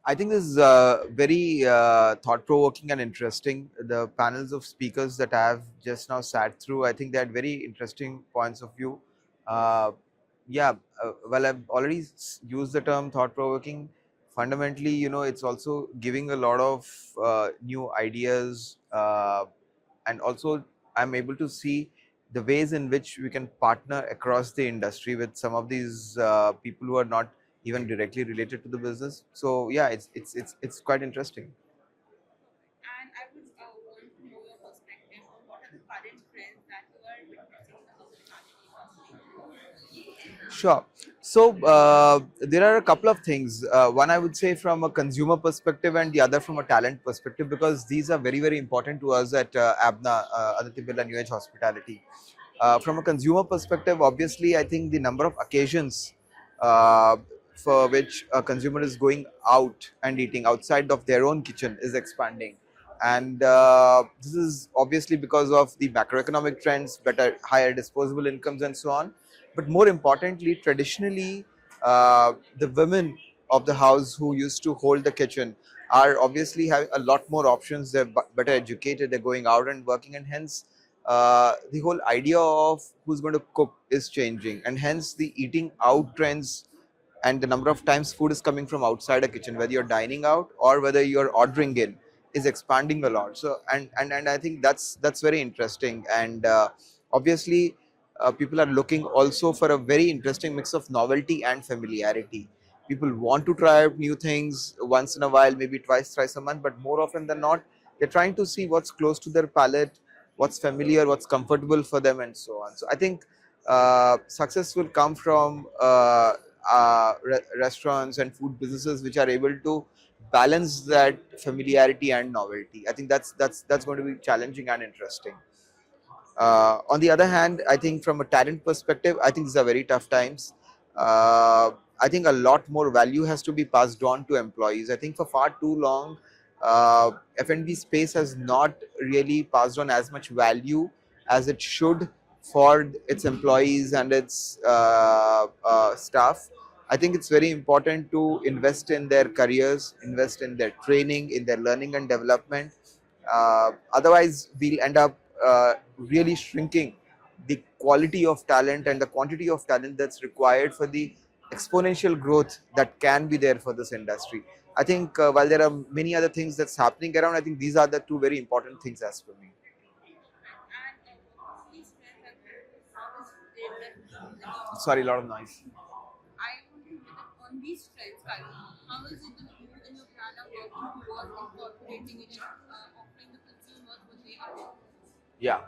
I think this is very thought-provoking and interesting. The panels of speakers that I have just now sat through, I think they had very interesting points of view. Uh, yeah, well, I've already used the term thought-provoking. Fundamentally, it's also giving a lot of new ideas, and also I'm able to see the ways in which we can partner across the industry with some of these people who are not even directly related to the business. So yeah, it's quite interesting. And I would want to know your perspective on what are the current trends that you are witnessing in the hospitality industry. Sure. So there are a couple of things. One, I would say from a consumer perspective, and the other from a talent perspective, because these are very very important to us at ABNA, Aditya Birla New Age Hospitality. From a consumer perspective, obviously, I think the number of occasions uh, for which a consumer is going out and eating outside of their own kitchen is expanding. And this is obviously because of the macroeconomic trends, better, higher disposable incomes, and so on. But more importantly, traditionally, the women of the house who used to hold the kitchen are obviously having a lot more options. They're better educated, they're going out and working, and hence the whole idea of who's going to cook is changing, and hence the eating out trends and the number of times food is coming from outside a kitchen, whether you're dining out or whether you're ordering in, is expanding a lot. So and I think that's very interesting. And obviously people are looking also for a very interesting mix of novelty and familiarity. People want to try out new things once in a while, maybe twice, thrice a month, but more often than not, they're trying to see what's close to their palate, what's familiar, what's comfortable for them, and so on. So I think success will come from restaurants and food businesses which are able to balance that familiarity and novelty. I think that's going to be challenging and interesting. On the other hand, I think from a talent perspective, I think these are very tough times. Uh, I think a lot more value has to be passed on to employees. I think for far too long, F&B space has not really passed on as much value as it should for its employees and its staff. I think it's very important to invest in their careers, invest in their training, in their learning and development. Otherwise, we'll end up really shrinking the quality of talent and the quantity of talent that's required for the exponential growth that can be there for this industry. I think while there are many other things that's happening around, I think these are the two very important things as per me. Perfect. And what are these trends and how is it that the new Sorry, a lot of noise. I want to know that on these trends currently, how is it that you and your brand are working towards incorporating it and offering the consumers what they are looking for? Yeah.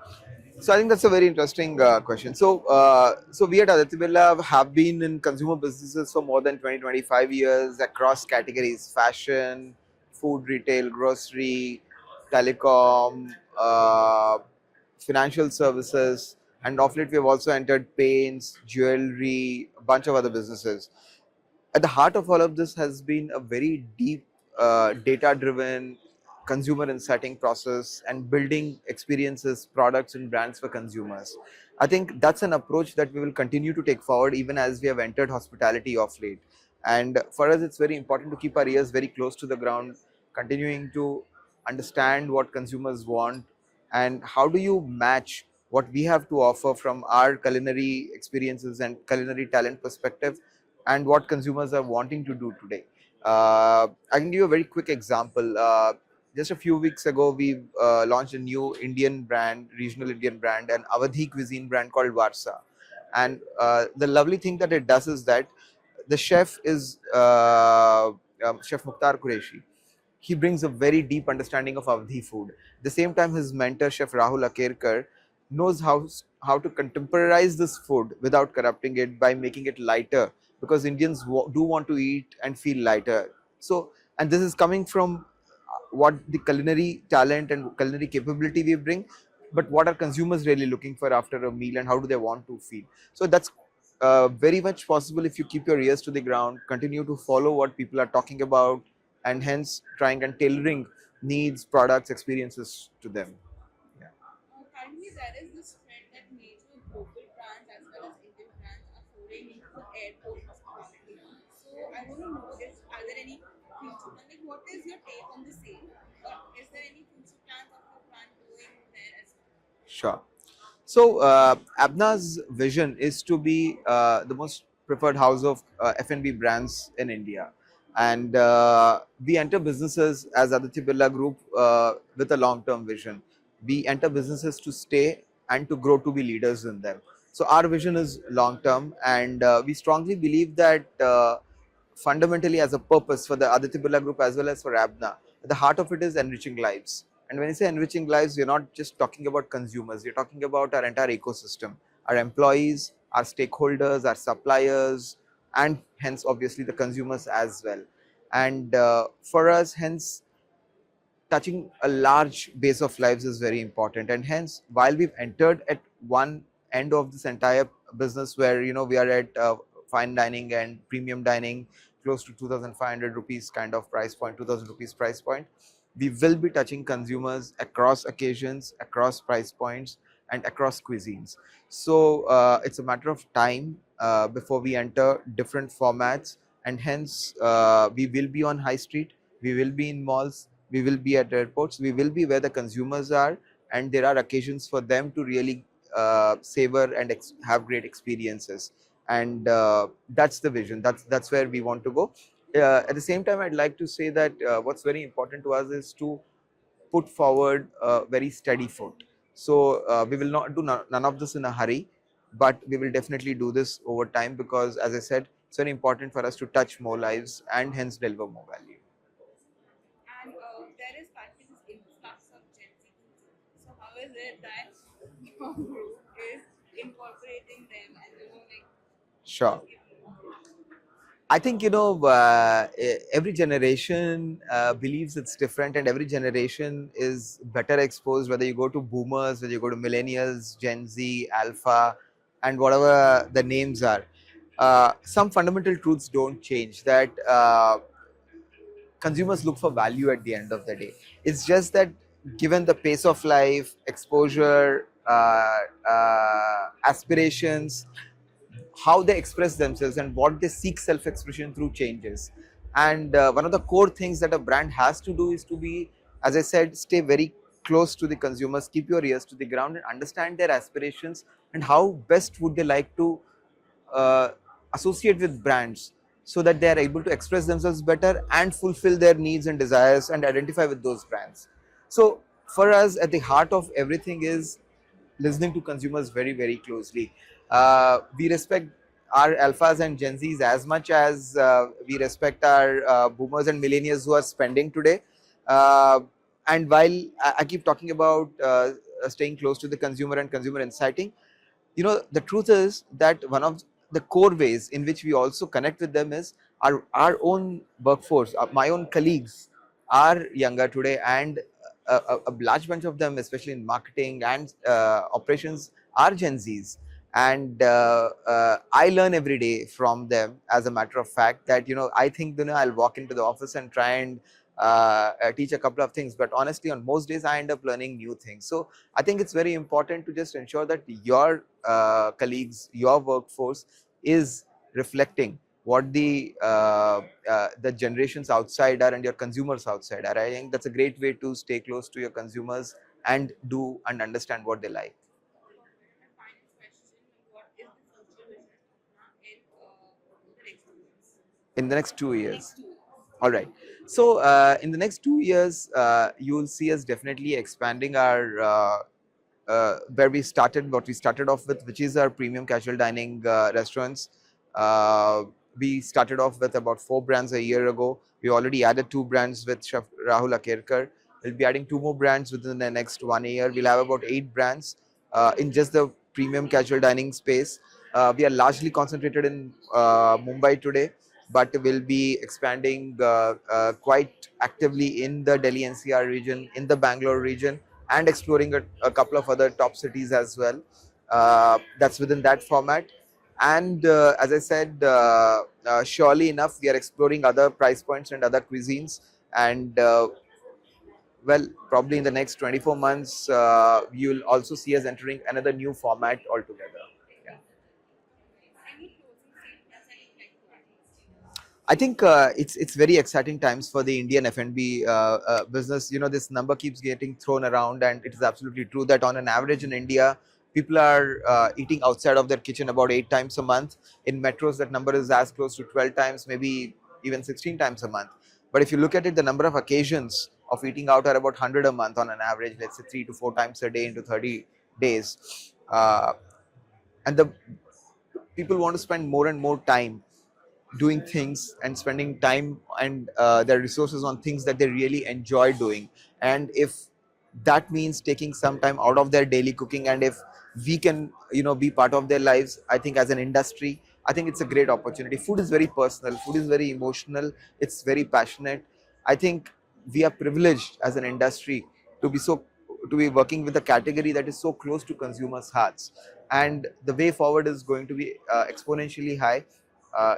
So I think that's a very interesting question. So we at Aditya Birla have been in consumer businesses for more than 20-25 years across categories: fashion, food, retail, grocery, telecom, financial services, and of late we have also entered paints, jewelry, a bunch of other businesses. At the heart of all of this has been a very deep data driven consumer insighting process and building experiences, products, and brands for consumers. I think that's an approach that we will continue to take forward even as we have entered hospitality of late. And for us, it's very important to keep our ears very close to the ground, continuing to understand what consumers want and how do you match what we have to offer from our culinary experiences and culinary talent perspective and what consumers are wanting to do today. I can give you a very quick example. Just a few weeks ago, we launched a new Indian brand, regional Indian brand, an Awadhi cuisine brand called Varsa. And the lovely thing that it does is that the chef is Chef Mukhtar Qureshi. He brings a very deep understanding of Avdhi food. At the same time, his mentor, Chef Rahul Akerkar, knows how to contemporize this food without corrupting it by making it lighter, because Indians do want to eat and feel lighter. So, and this is coming from what the culinary talent and culinary capability we bring, but what are consumers really looking for after a meal and how do they want to feel. So that's very much possible if you keep your ears to the ground, continue to follow what people are talking about, and hence trying and tailoring needs, products, experiences to them. Yeah. Currently, there is this trend that major global brands as well as Indian brands are foraying into the airport hospitality. So, I want to know if are there any future, like Sure. So, Abna's vision is to be the most preferred house of F&B brands in India. And we enter businesses as Aditya Birla Group with a long-term vision. We enter businesses to stay and to grow to be leaders in them. So, our vision is long-term, and we strongly believe that fundamentally as a purpose for the Aditya Birla Group as well as for Abna, at the heart of it is enriching lives. And when you say enriching lives, we're not just talking about consumers, we're talking about our entire ecosystem, our employees, our stakeholders, our suppliers, and hence obviously the consumers as well. And for us, hence, touching a large base of lives is very important. And hence, while we've entered at one end of this entire business where we are at fine dining and premium dining, close to 2,500 rupees kind of price point, 2,000 rupees price point, we will be touching consumers across occasions, across price points, and across cuisines. So it's a matter of time before we enter different formats, and hence we will be on high street, we will be in malls, we will be at airports, we will be where the consumers are, and there are occasions for them to really savor and have great experiences. And that's the vision, that's where we want to go. At the same time, I'd like to say that what's very important to us is to put forward a very steady foot. So we will not do none of this in a hurry, but we will definitely do this over time, because as I said, it's very important for us to touch more lives and hence deliver more value. And there is continuous influx of Gen Z consumers. So how is it that your group is incorporating them and like Sure. just giving them? I think every generation believes it's different, and every generation is better exposed. Whether you go to boomers, whether you go to millennials, Gen Z, Alpha, and whatever the names are, some fundamental truths don't change. That consumers look for value at the end of the day. It's just that given the pace of life, exposure, aspirations, how they express themselves and what they seek self-expression through changes. And one of the core things that a brand has to do is to be, as I said, stay very close to the consumers, keep your ears to the ground and understand their aspirations and how best would they like to uh, associate with brands, so that they are able to express themselves better and fulfill their needs and desires and identify with those brands. So for us, at the heart of everything is listening to consumers very, very closely. We respect our alphas and Gen Zs as much as we respect our boomers and millennials who are spending today. Uh, and while I keep talking about staying close to the consumer and consumer inciting, the truth is that one of the core ways in which we also connect with them is our own workforce. My own colleagues are younger today, and a large bunch of them, especially in marketing and operations, are Gen Zs. And I learn every day from them. As a matter of fact, that I think I'll walk into the office and try and teach a couple of things, but honestly on most days I end up learning new things. So I think it's very important to just ensure that your colleagues, your workforce is reflecting what the generations outside are and your consumers outside are. I think that's a great way to stay close to your consumers and do and understand what they like. Perfect. And final question: what is the future vision of Apna in the next 2 years? In the next 2 years. Next 2 years. All right. So in the next 2 years, you will see us definitely expanding our where we started, what we started off with, which is our premium casual dining restaurants. Uh, we started off with about 4 brands a year ago. We already added 2 brands with Chef Rahul Akerkar. We'll be adding 2 more brands within the next 1 year. We'll have about 8 brands in just the premium casual dining space. We are largely concentrated in Mumbai today, but we'll be expanding quite actively in the Delhi NCR region, in the Bangalore region, and exploring a couple of other top cities as well. That's within that format. And as I said, surely enough, we are exploring other price points and other cuisines. And well, probably in the next 24 months, you'll also see us entering another new format altogether. Yeah. Any closing statements that you'd like to add? I think it's very exciting times for the Indian F&B business. You know, this number keeps getting thrown around, and it is absolutely true that on an average in India, people are eating outside of their kitchen about 8 times a month. In metros, that number is as close to 12 times, maybe even 16 times a month. But if you look at it, the number of occasions of eating out are about 100 a month on an average. Let's say 3 to 4 times a day into 30 days, and the people want to spend more and more time doing things and spending time and their resources on things that they really enjoy doing. And if that means taking some time out of their daily cooking, and if we can, you know, be part of their lives, I think as an industry, I think it's a great opportunity. Food is very personal, food is very emotional, it's very passionate. I think we are privileged as an industry to be so to be working with a category that is so close to consumers' hearts, and the way forward is going to be exponentially high.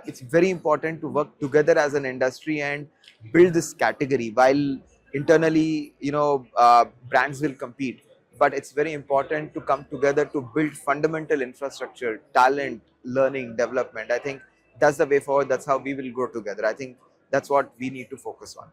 It's very important to work together as an industry and build this category. While internally, you know, brands will compete, but it's very important to come together to build fundamental infrastructure, talent, learning, development. I think that's the way forward. That's how we will grow together. I think that's what we need to focus on.